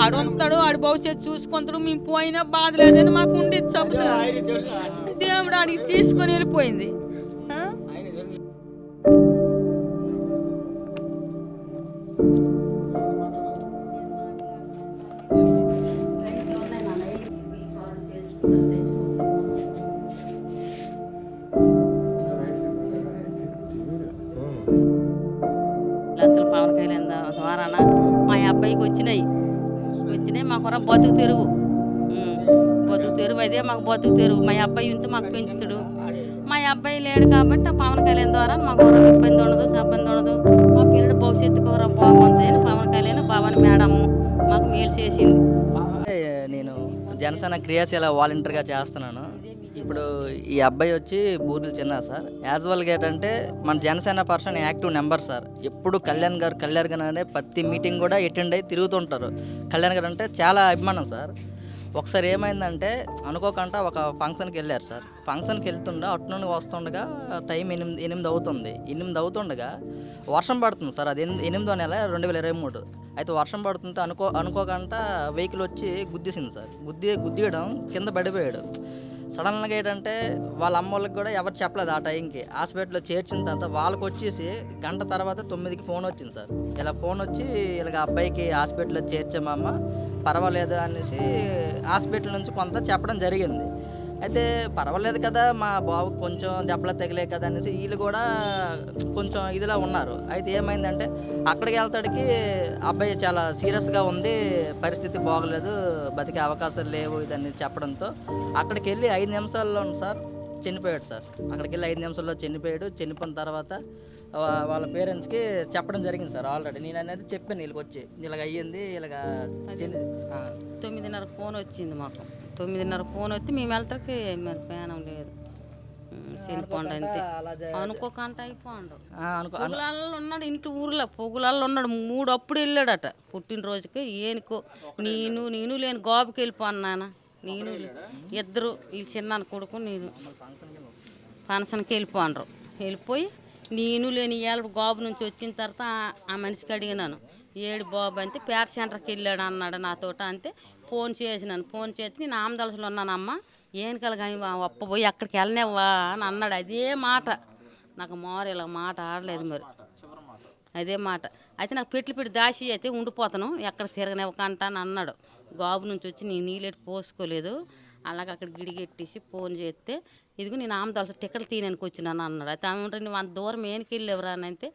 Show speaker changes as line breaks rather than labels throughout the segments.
ఆడుంటాడు, ఆడి భవిష్యత్తు చూసుకుంటాడు, మేము పోయినా బాధ లేదని మాకు ఉండేది చెబుతాడు. దేవుడు ఆడికి తీసుకొని వెళ్ళిపోయింది.
లక్షల పవన్ కళ్యాణ్ ద్వారాన మా అబ్బాయికి వచ్చినాయి మాకు బతుకు తెరువు. బతుకు తెరువు అదే మాకు బతుకు తెరువు. మా అబ్బాయి ఉంటే మాకు పెంచుతాడు. మా అబ్బాయి లేడు కాబట్టి ఆ పవన్ కళ్యాణ్ ద్వారా మాకు ఇబ్బంది ఉండదు, సబ్బంది ఉండదు. మా పిల్లడు భవిష్యత్తు కూర బాగుంటుందని పవన్ కళ్యాణ్ భవన్ మేడం మాకు మేలు చేసింది.
నేను జనసేన క్రియాశీల వాలంటీర్గా చేస్తున్నాను. ఇప్పుడు ఈ అబ్బాయి వచ్చి బూర్లు చిన్న సార్. యాజువల్గా ఏంటంటే మన Janasena person active number sir. ఎప్పుడు కళ్యాణ్ గారు అనే ప్రతి మీటింగ్ కూడా అటెండ్ అయ్యి తిరుగుతుంటారు. కళ్యాణ్ గారు అంటే చాలా అభిమానం సార్. ఒకసారి ఏమైందంటే అనుకోకుండా ఒక ఫంక్షన్కి వెళ్ళారు సార్. ఫంక్షన్కి వెళ్తుండగా అటు నుండి వస్తుండగా టైం 8 అవుతుంది. 8 అవుతుండగా వర్షం పడుతుంది సార్. అది 8వ నెల 2023. అయితే వర్షం పడుతుంటే అనుకోకుండా వెహికల్ వచ్చి గుద్దేసింది సార్. గుద్దేయడం కింద పడిపోయాడు. సడన్గా ఏంటంటే వాళ్ళ అమ్మ వాళ్ళకి కూడా ఎవరు చెప్పలేదు ఆ టైంకి. హాస్పిటల్లో చేర్చిన తర్వాత వాళ్ళకి వచ్చేసి గంట తర్వాత 9కి ఫోన్ వచ్చింది సార్. ఇలా ఫోన్ వచ్చి ఇలాగ అబ్బాయికి హాస్పిటల్లో చేర్చామమ్మ, పర్వాలేదు అనేసి హాస్పిటల్ నుంచి కొంత చెప్పడం జరిగింది. అయితే పర్వాలేదు కదా, మా బాబుకి కొంచెం దెబ్బలు తగిలే కదా అనేసి వీళ్ళు కూడా కొంచెం ఇదిలా ఉన్నారు. అయితే ఏమైందంటే అక్కడికి వెళ్తాడికి అబ్బాయి చాలా సీరియస్గా ఉంది, పరిస్థితి బాగలేదు, బతికే అవకాశాలు లేవు ఇదని చెప్పడంతో అక్కడికి వెళ్ళి 5 నిమిషాల్లో సార్ చనిపోయాడు సార్. అక్కడికి వెళ్ళి 5 నిమిషాల్లో చనిపోయాడు. చనిపోయిన తర్వాత వాళ్ళ పేరెంట్స్కి చెప్పడం జరిగింది సార్. ఆల్రెడీ నేను అనేది చెప్పాను వీళ్ళకి వచ్చి ఇలాగ అయ్యింది, ఇలాగ
9:30 ఫోన్ వచ్చింది మాకు. 9:30 ఫోన్ వచ్చి మేము వెళ్తాకి మరి ప్రయాణం లేదు, చనిపోండి అంతే. అనుకోకుండా అయిపోండు. పొగులాల్లో ఉన్నాడు, ఇంటి ఊర్లో పొగులాల్లో ఉన్నాడు. 3 అప్పుడు వెళ్ళాడట పుట్టినరోజుకి. ఏనుకో నేను లేని గోపుకి వెళ్ళిపోను నాన్న. నేను ఇద్దరు వీళ్ళు చిన్న కొడుకు నేను ఫంక్షన్కి వెళ్ళిపోయి నేను లేని ఇవాళ గోబు నుంచి వచ్చిన తర్వాత ఆ మనిషికి అడిగినాను, ఏడు బాబు అంటే పేట సెంటర్కి వెళ్ళాడు అన్నాడు నాతోట. అంతే ఫోన్ చేసినాను. ఫోన్ చేసి నేను ఆమదలసలో ఉన్నానమ్మా, ఏనుకలుగా ఒప్పబోయి అక్కడికి వెళ్ళనివ్వా అని అన్నాడు. అదే మాట నాకు ఇలా మాట ఆడలేదు మరి, అదే మాట. అయితే నాకు పెట్టి దాచి అయితే ఉండిపోతాను, ఎక్కడ తిరగనివ్వకంట అని అన్నాడు. గాబు నుంచి వచ్చి నేను నీళ్ళెట్టి పోసుకోలేదు. అలాగే అక్కడ గిడిగెట్టేసి ఫోన్ చేస్తే ఇదిగో నేను ఆమదలస టికెట్లు తీయడానికి వచ్చినాను అన్నాడు. అయితే ఆమె నువ్వు అంత దూరం ఏనికి వెళ్ళేవరా అని అంటే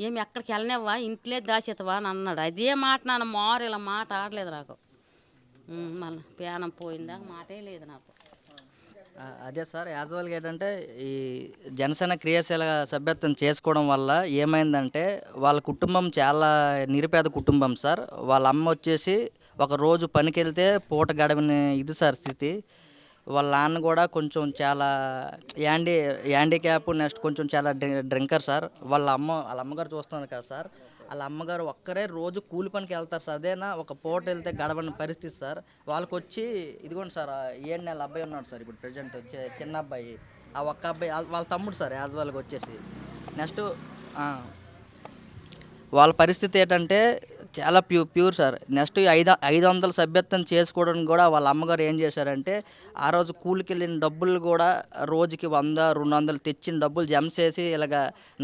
ఏమి ఎక్కడికి వెళ్ళనివ్వా, ఇంట్లో దాచేతవా అని అన్నాడు. అదే మాట నాన్న ఇలా మాట ఆడలేదు నాకు. మళ్ళీ ప్యానం పోయిందా మాటే లేదు నాకు.
అదే సార్, యాజువల్గా ఏంటంటే ఈ జనసేన క్రియాశీల సభ్యత్వం చేసుకోవడం వల్ల ఏమైందంటే వాళ్ళ కుటుంబం చాలా నిరుపేద కుటుంబం సార్. వాళ్ళ అమ్మ వచ్చేసి ఒక రోజు పనికి వెళ్తే పూట గడవని ఇది సార్ స్థితి. వాళ్ళ నాన్న కూడా కొంచెం చాలా హ్యాండిక్యాప్, నెక్స్ట్ కొంచెం చాలా డ్రింకర్ సార్. వాళ్ళ అమ్మగారు చూస్తున్నారు కదా సార్, వాళ్ళ అమ్మగారు ఒక్కరే రోజు కూలి పనికి వెళ్తారు సార్. అదేనా ఒక పూట వెళ్తే గడవని పరిస్థితి సార్. వాళ్ళకి వచ్చి ఇదిగోండి సార్, 7 నెలల అబ్బాయి ఉన్నాడు సార్ ఇప్పుడు ప్రజెంట్ చిన్న అబ్బాయి. ఆ ఒక్క అబ్బాయి వాళ్ళ తమ్ముడు సార్ యాజువల్గా వచ్చేసి. నెక్స్ట్ వాళ్ళ పరిస్థితి ఏంటంటే చాలా ప్యూర్ సార్. నెక్స్ట్ 500 సభ్యత్వం చేసుకోవడానికి కూడా వాళ్ళ అమ్మగారు ఏం చేశారంటే ఆ రోజు కూలికి వెళ్ళిన డబ్బులు కూడా రోజుకి 100-200 తెచ్చిన డబ్బులు జమ చేసి ఇలాగ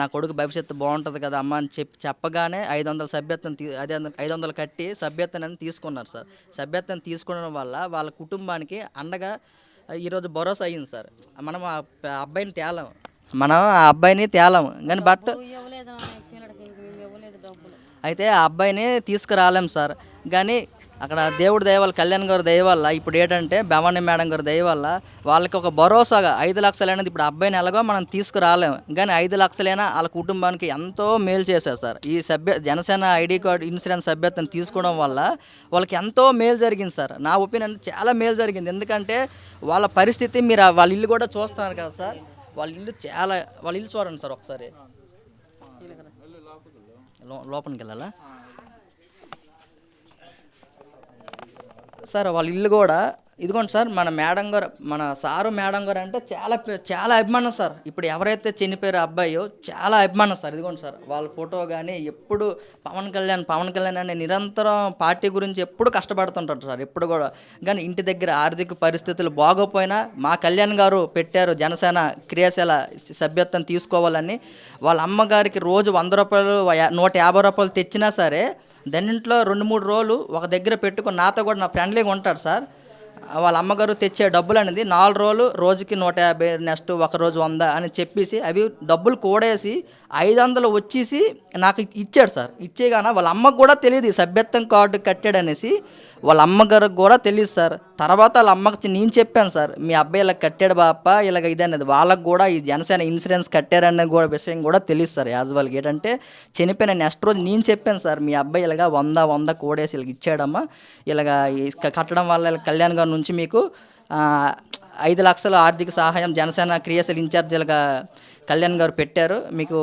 నా కొడుకు భవిష్యత్తు బాగుంటుంది కదా అమ్మ అని చెప్పగానే 500 సభ్యత్వం అదే 500 కట్టి సభ్యత్వాన్ని తీసుకున్నారు సార్. సభ్యత్వం తీసుకోవడం వల్ల వాళ్ళ కుటుంబానికి అండగా ఈరోజు భరోసా అయ్యింది సార్. మనం ఆ అబ్బాయిని తేలాము కానీ బట్ అయితే ఆ అబ్బాయిని తీసుకురాలేం సార్. కానీ అక్కడ దేవుడి దయ వల్ల, కళ్యాణ్ గారి దయ వల్ల ఇప్పుడు ఏంటంటే భవానీ మేడం గారి దయ వల్ల వాళ్ళకి ఒక భరోసాగా 5 లక్షలు అనేది ఇప్పుడు అబ్బాయిని ఎలాగో మనం తీసుకురాలేము, కానీ 5 లక్షలైనా వాళ్ళ కుటుంబానికి ఎంతో మేలు చేశారు సార్. ఈ జనసేన ఐడి కార్డు ఇన్సూరెన్స్ సభ్యత్వం తీసుకోవడం వల్ల వాళ్ళకి ఎంతో మేలు జరిగింది సార్. నా ఒపీనియన్ చాలా మేలు జరిగింది. ఎందుకంటే వాళ్ళ పరిస్థితి మీరు వాళ్ళ ఇల్లు కూడా చూస్తున్నారు కదా సార్. వాళ్ళ ఇల్లు చూడండి సార్ ఒకసారి. లోపలికి వెళ్ళాలా సార్? వాళ్ళ ఇల్లు కూడా ఇదిగోండి సార్, మన మేడం గారు, మన సారు మేడం గారు అంటే చాలా అభిమానం సార్. ఇప్పుడు ఎవరైతే చనిపోయారో అబ్బాయో చాలా అభిమానం సార్. ఇదిగోండి సార్, వాళ్ళ ఫోటో కానీ ఎప్పుడు పవన్ కళ్యాణ్ అని నిరంతరం పార్టీ గురించి ఎప్పుడు కష్టపడుతుంటారు సార్. ఎప్పుడు కూడా కానీ ఇంటి దగ్గర ఆర్థిక పరిస్థితులు బాగోపోయినా మా కళ్యాణ్ గారు పెట్టారు జనసేన క్రియాశీల సభ్యత్వం తీసుకోవాలని. వాళ్ళ అమ్మగారికి రోజు 100 రూపాయలు 150 రూపాయలు తెచ్చినా సరే దానింట్లో 2-3 రోజులు ఒక దగ్గర పెట్టుకుని నాతో కూడా నా ఫ్రెండ్లీగా ఉంటాడు సార్. వాళ్ళ అమ్మగారు తెచ్చే డబ్బులు అనేది 4 రోజులు రోజుకి 150, నెక్స్ట్ ఒక రోజు 100 అని చెప్పేసి అవి డబ్బులు కూడేసి 500 వచ్చేసి నాకు ఇచ్చాడు సార్. ఇచ్చేగాన వాళ్ళ అమ్మకు కూడా తెలియదు ఈ సభ్యత్వం కార్డు కట్టాడనేసి. వాళ్ళ అమ్మగారికి కూడా తెలియదు సార్. తర్వాత వాళ్ళ అమ్మకి నేను చెప్పాను సార్, మీ అబ్బాయి ఇలా కట్టాడు బాప ఇలాగ ఇది అనేది. వాళ్ళకు కూడా ఈ జనసేన ఇన్సూరెన్స్ కట్టారనే కూడా విషయం కూడా తెలియదు సార్. యాజ్ వాళ్ళకి ఏంటంటే చనిపోయిన నెక్స్ట్ రోజు నేను చెప్పాను సార్, మీ అబ్బాయి ఇలాగా 100 కూడేసి ఇలాగ ఇచ్చాడమ్మా, ఇలాగా కట్టడం వల్ల కళ్యాణ్ గారి నుంచి మీకు 5 లక్షల ఆర్థిక సహాయం జనసేన క్రియాశీల ఇన్ఛార్జీలుగా కళ్యాణ్ గారు పెట్టారు, మీకు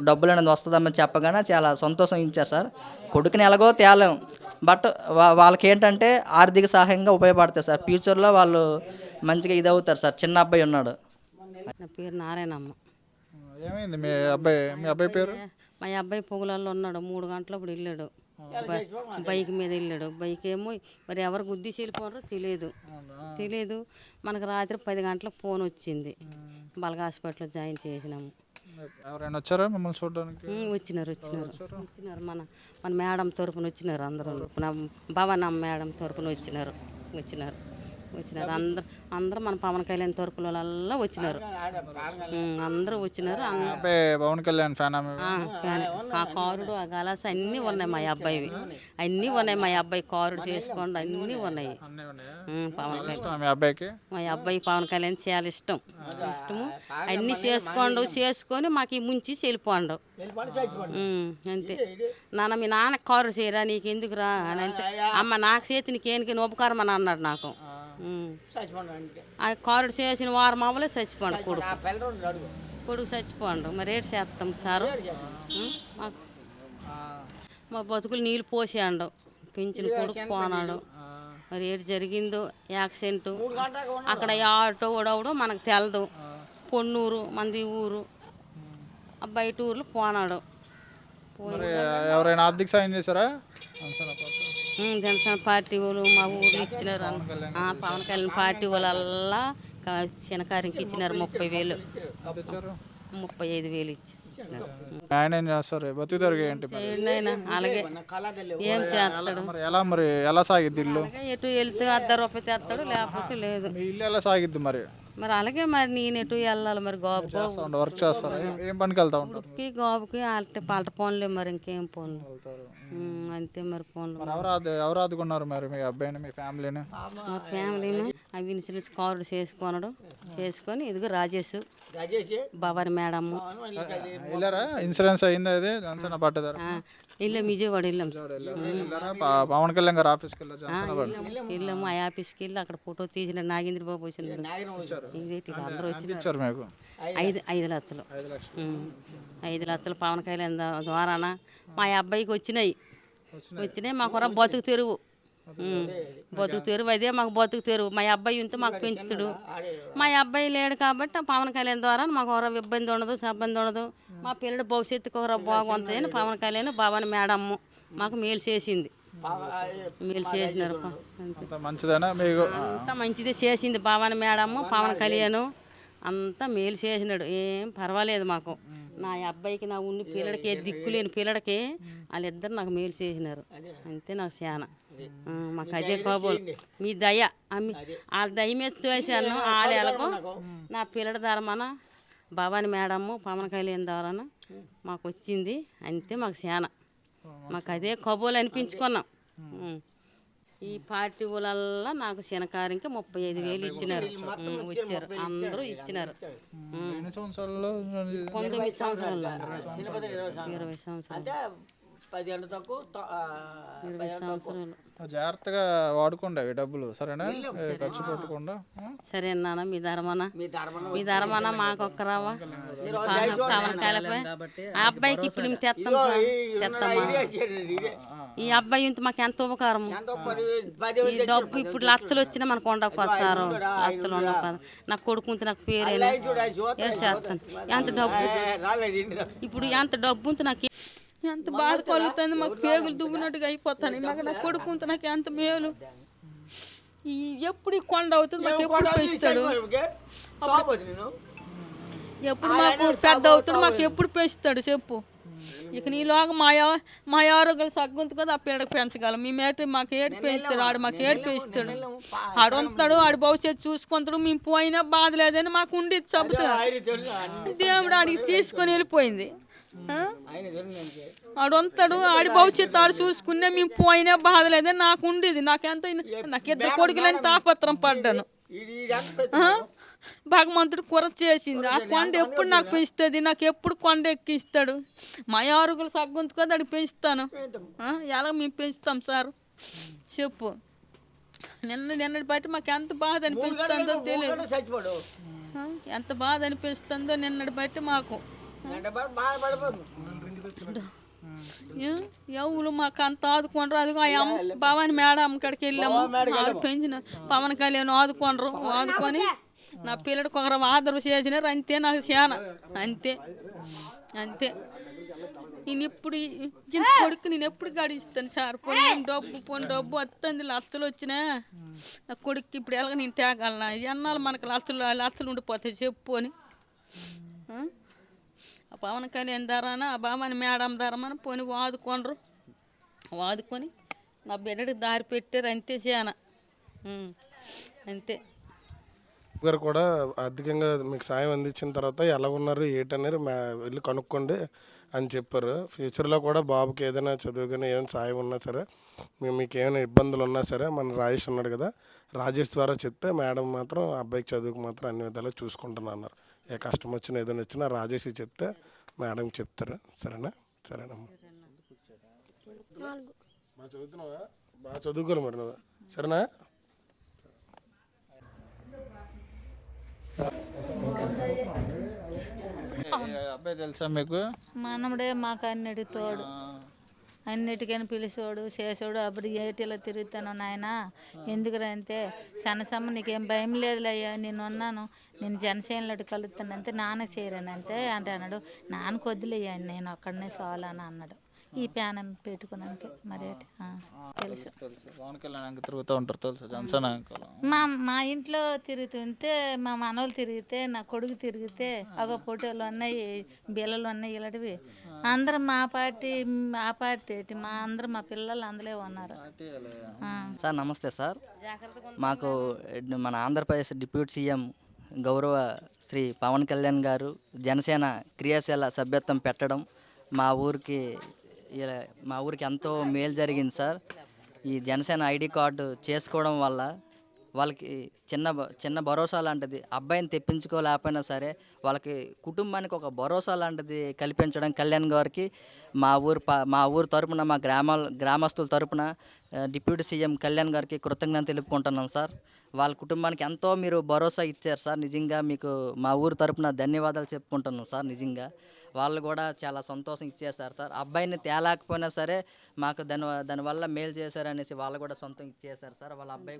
డబ్బులు అనేది వస్తుందమ్మని చెప్పగానే చాలా సంతోషం ఇచ్చారు సార్. కొడుకుని ఎలాగో తేలేం, బట్ వాళ్ళకి ఏంటంటే ఆర్థిక సహాయంగా ఉపయోగపడతాయి సార్. ఫ్యూచర్లో వాళ్ళు మంచిగా ఇది అవుతారు సార్. చిన్న అబ్బాయి ఉన్నాడు.
నా పేరు నారాయణమ్మ.
ఏమైంది మీ అబ్బాయి పేరు?
మా అబ్బాయి పొగులలో ఉన్నాడు. 3 గంటలప్పుడు వెళ్ళాడు, బైక్ మీద వెళ్ళాడు. బైక్ ఏమో మరి ఎవరు గుద్దేసి వెళ్ళిపోయారో తెలియదు. మనకు రాత్రి 10 గంటలకు ఫోన్ వచ్చింది. బలగ హాస్పిటల్లో జాయిన్ చేసినాము.
ఎవరైనా వచ్చారా మిమ్మల్ని చూడడానికి?
వచ్చినారు. మన మేడం తరపున వచ్చినారు అందరూ. భవన్ మేడం తరపున వచ్చినారు. అందరూ మన పవన్ కళ్యాణ్ తరపులలో వచ్చినారు. అందరూ వచ్చినారు.
పవన్ కళ్యాణ్ ఫ్యాన్.
ఆ కారుడు, ఆ గలాస్ అన్నీ ఉన్నాయి మా అబ్బాయివి. అన్నీ ఉన్నాయి మా అబ్బాయి. కారుడు చేసుకోండి అన్నీ ఉన్నాయి. పవన్ కళ్యాణ్ మా అబ్బాయి పవన్ కళ్యాణ్ చాలా ఇష్టము. అన్నీ చేసుకొని మాకు ఈ ముంచి వెళ్ళిపోండు అంతే. నాన్న మీ నాన్న కారు చేయరా, నీకు ఎందుకురా అని అంటే, అమ్మ నాకు చేతి నీకేనికి ఉపకారం అని అన్నాడు నాకు. ఆ కారుడు చేసిన వారం అవ్వలే చచ్చిపోండు కొడుకు చచ్చిపోండు. మరి ఏడు చేస్తాం సారు, మా బతుకులు నీళ్ళు పోసాడు, పెంచిన కొడుకు పోనాడు. మరి ఏడు జరిగిందో యాక్సిడెంట్. అక్కడ ఆటో ఓడవడో మనకు తెలదు. పొన్నూరు మంది ఊరు, బయట ఊర్లో పోనాడు.
ఎవరైనా ఆర్థిక సాయం చేశారా?
జనసేన పార్టీ వాళ్ళు మా ఊర్లో ఇచ్చినారు. పవన్ కళ్యాణ్ పార్టీ వాళ్ళ శనకారికి ఇచ్చినారు 30,000, 35,000 ఇచ్చినారు.
ఆయన ఏం చేస్తారు? బతుకుతారు ఏంటి?
అలాగే ఏం చేస్తాడు?
ఎలా సాగిద్ది ఇల్లు?
ఎటు వెళ్తే 100 రూపాయలు తెస్తాడు, లేకపోతే లేదు.
మీ ఇల్లు ఎలా సాగిద్ది మరి?
మరి అలాగే మరి నేను ఎటు వెళ్ళాలి మరి? గాబుకు
వర్క్ చేస్తారు. ఏం పనికి వెళ్తా ఉంటారు?
గాబుకి పాట పనులే, మరి ఇంకేం పనులు అంతే. మరి పనులు
ఎవరు ఆదుకున్నారు మరి మీ అబ్బాయిని, మీ ఫ్యామిలీని?
మా ఫ్యామిలీని అవి ఇన్సూరెన్స్ కార్డు చేసుకొని ఇదిగో రాజేష్, భవాని మేడం
వెళ్ళారా? ఇన్సూరెన్స్ అయిందా? అది జనసేన పార్టీ
వెళ్ళాం, విజయవాడ వెళ్ళాం.
పవన్ కళ్యాణ్ గారు ఆఫీస్కి
వెళ్ళాము. ఆ ఆఫీస్కి వెళ్ళి అక్కడ ఫోటో తీసిన నాగేంద్ర బాబు వచ్చినారు. అందరూ వచ్చినారు.
మీకు
5 లక్షలు 5 లక్షలు పవన్ కళ్యాణ్ ద్వారాన మా అబ్బాయికి వచ్చినాయి. మాకు బతుకు తెరువు అదే మాకు బతుకు తెరువు. మా అబ్బాయి ఉంటే మాకు పెంచుతాడు. మా అబ్బాయి లేడు కాబట్టి పవన్ కళ్యాణ్ ద్వారా మాకు ఒక ఇబ్బంది ఉండదు. మా పిల్లల భవిష్యత్తుకు ఒక బాగుంటుందని పవన్ కళ్యాణ్ భవాని మేడం మాకు మేలు చేసింది. చేసినారు. అంతా మంచిదే చేసింది భవాని మేడం, పవన్ కళ్యాణ్ అంతా మేలు చేసినాడు. ఏం పర్వాలేదు మాకు. నా అబ్బాయికి నా ఉన్న పిల్లడికి దిక్కులేని పిల్లడికి వాళ్ళిద్దరు నాకు మేలు చేసినారు. అంతే నాకు చాలా. మాకు అదే కాబోలు మీ దయ. వాళ్ళ దయ మీద చేశాను. వాళ్ళకు నా పిల్లడి ధర్మాన భవాని మేడము పవన్ కళ్యాణ్ ద్వారా మాకు వచ్చింది. అంతే మాకు చాలా. మాకు అదే కబోలు అనిపించుకున్నాం. ఈ పార్టీ వల్ల నాకు శనకారికి 35,000 ఇచ్చినారు. వచ్చారు అందరూ ఇచ్చినారు. 19 సంవత్సరాలు 20 సంవత్సరాలు
జాగ్రత్తగా వాడుకోండి అవి డబ్బులు, సరేనా? ఖర్చు పెట్టకుండా.
సరే నాన్న, మీ ధర్మాన మాకు ఒక్క రావా పవన్ కళ్యాణ్ ఆ అబ్బాయికి ఇప్పుడు మేము తెస్తామా ఈ అబ్బాయి ఇంత మాకు ఎంత ఉపకారం. ఈ డబ్బు ఇప్పుడు లక్షలు వచ్చినా మనకు ఉండకపోతే సార్, లక్షలు ఉండవు కదా. నాకు కొడుకుంటే నాకు పేరేనా చేస్తాను. ఎంత డబ్బు ఇప్పుడు ఎంత డబ్బు ఉంటే నాకు
ఎంత బాధ కలుగుతుంది, మాకు పేగులు దువ్వినట్టుగా అయిపోతాను. మాకు నా కొడుకుంటే నాకు ఎంత మేలు. ఈ ఎప్పుడు ఈ కొండ అవుతుంది, మాకు ఎప్పుడు పెంచుతాడు, ఎప్పుడు మాకు పెద్ద అవుతాడు, మాకు ఎప్పుడు పెంచుతాడు చెప్పు. ఇక నీలోగా మా ఆరోగ్యాలు సగ్గుంది కదా, ఆ పిల్లడికి పెంచగలం. మేము మాకు ఏడు పెంచుతాడు, ఆడు మాకు ఏడు పెంచుతాడు. ఆడు ఉంటాడు, ఆడు భవిష్యత్తు చూసుకుంటాడు. మేము పోయినా బాధ లేదని మాకు ఉండేది చెబుతాడు. దేవుడు ఆడికి తీసుకొని వెళ్ళిపోయింది. ఆడు ఉంటాడు, ఆడి భవిష్యత్తు ఆడు చూసుకునే మేము పోయినా బాధ లేదని నాకు ఉండేది. నాకు ఇద్దరు కొడుకులని తాపత్రం పడ్డాను. భగవంతుడు కుర చేసింది. ఆ కొండ ఎప్పుడు నాకు పెంచుతుంది, నాకు ఎప్పుడు కొండ ఎక్కిస్తాడు. మా ఆరుగులు సగ్గుంది కదా, అడిగి పెంచుతాను. ఎలా మేము పెంచుతాం సార్ చెప్పు. నిన్నటి బట్టి మాకు ఎంత బాధ అనిపిస్తుందో తెలియదు, ఎంత బాధ అనిపిస్తుందో నిన్నటి బట్టి మాకు. ఎవరు మాకు అంత ఆదుకోనరు. అదిగో ఆ భవాని మేడం కాడికి వెళ్ళాము, ఆడు పెంచిన పవన్ కళ్యాణ్ ఆదుకోనరు. ఆదుకొని నా పిల్లడికి ఒకరు ఆదరణ చేసినారు, అంతే నాకు చాలా. అంతే అంతే నేను ఎప్పుడు ఇంత కొడుకు నేను ఎప్పుడు గడిస్తాను సార్. పోనీ డబ్బు వస్తుంది, లక్షలు వచ్చినా నా కొడుకు ఇప్పుడు ఎలాగ నేను తేగలనా? ఎన్నాళ్ళు మనకు లక్షలు ఉండిపోతాయి చెప్పు అని. ఆ పవన్ కళ్యాణ్ ధరన ఆ బాబాని మేడం ధరమని పోని వాదుకొని నా బిడ్డకి దారి పెట్టారు. అంతే చాలా అంతే.
గారు కూడా ఆర్థికంగా మీకు సాయం అందించిన తర్వాత ఎలా ఉన్నారు ఏంటనేది వెళ్ళి కనుక్కోండి అని చెప్పారు. ఫ్యూచర్లో కూడా బాబుకి ఏదైనా చదువు కానీ ఏదైనా సాయం ఉన్నా సరే, మీకు ఏమైనా ఇబ్బందులు ఉన్నా సరే, మన రాజేష్ ఉన్నాడు కదా, రాజేష్ ద్వారా చెప్తే మేడం మాత్రం అబ్బాయికి చదువుకు మాత్రం అన్ని విధాలు చూసుకుంటున్నా అన్నారు. ఏ కష్టం వచ్చినా ఏదైనా వచ్చినా రాజేష్ చెప్తే మేడం చెప్తారు. సరేనా? సరేనమ్మా. బాగా చదువుతున్నావా? బాగా చదువుకోవాలి మరి నువ్వు, సరేనా?
అబ్బాయి తెలుసా మీకు?
మనముడే మాకు అన్నిటి తోడు, అన్నిటికైనా పిలిచోడు చేసాడు. అప్పుడు ఏటీలో తిరుగుతాను నాయన ఎందుకురా అంటే, సన్నసమ్మ నీకేం భయం లేదులయ్యా, నేను ఉన్నాను, నేను జనసేనలో కలుస్తానంటే నాన్న చేయరానంతే అంటే అన్నాడు. నాన్నకు వద్దులయ్యా, నేను అక్కడనే చాలని అన్నాడు. ఈ ప్యానం పెట్టుకున్నానికి మరి తెలుసు.
పవన్ కళ్యాణ్ తిరుగుతూ ఉంటారు తెలుసు, జనసేన
మా ఇంట్లో తిరుగుతుంటే, మా మనవలు తిరిగితే, నా కొడుకు తిరిగితే, ఒక ఫోటోలు ఉన్నాయి, బిల్లలు ఉన్నాయి, ఇలాంటివి అందరూ మా పార్టీ ఆ పార్టీ మా పిల్లలు అందులో ఉన్నారు.
సార్ నమస్తే సార్. మాకు మన ఆంధ్రప్రదేశ్ డిప్యూటీ సీఎం గౌరవ శ్రీ పవన్ కళ్యాణ్ గారు జనసేన క్రియాశీల సభ్యత్వం పెట్టడం మా ఊరికి ఎంతో మేలు జరిగింది సార్. ఈ జనసేన ఐడి కార్డు చేసుకోవడం వల్ల వాళ్ళకి చిన్న భరోసా లాంటిది, అబ్బాయిని తెప్పించుకోలేకపోయినా సరే వాళ్ళకి కుటుంబానికి ఒక భరోసా లాంటిది కల్పించడం కళ్యాణ్ గారికి మా ఊరు తరపున, మా గ్రామస్తుల తరపున డిప్యూటీ సీఎం కళ్యాణ్ గారికి కృతజ్ఞత తెలుపుకుంటున్నాం సార్. వాళ్ళ కుటుంబానికి ఎంతో మీరు భరోసా ఇచ్చారు సార్. నిజంగా మీకు మా ఊరు తరపున ధన్యవాదాలు చెప్పుకుంటున్నాం సార్. నిజంగా వాళ్ళు కూడా చాలా సంతోషం ఇచ్చేసారు సార్. అబ్బాయిని తేలేకపోయినా సరే మాకు దానివల్ల మేలు చేశారనేసి వాళ్ళు కూడా సొంతం ఇచ్చేసారు సార్. వాళ్ళ అబ్బాయి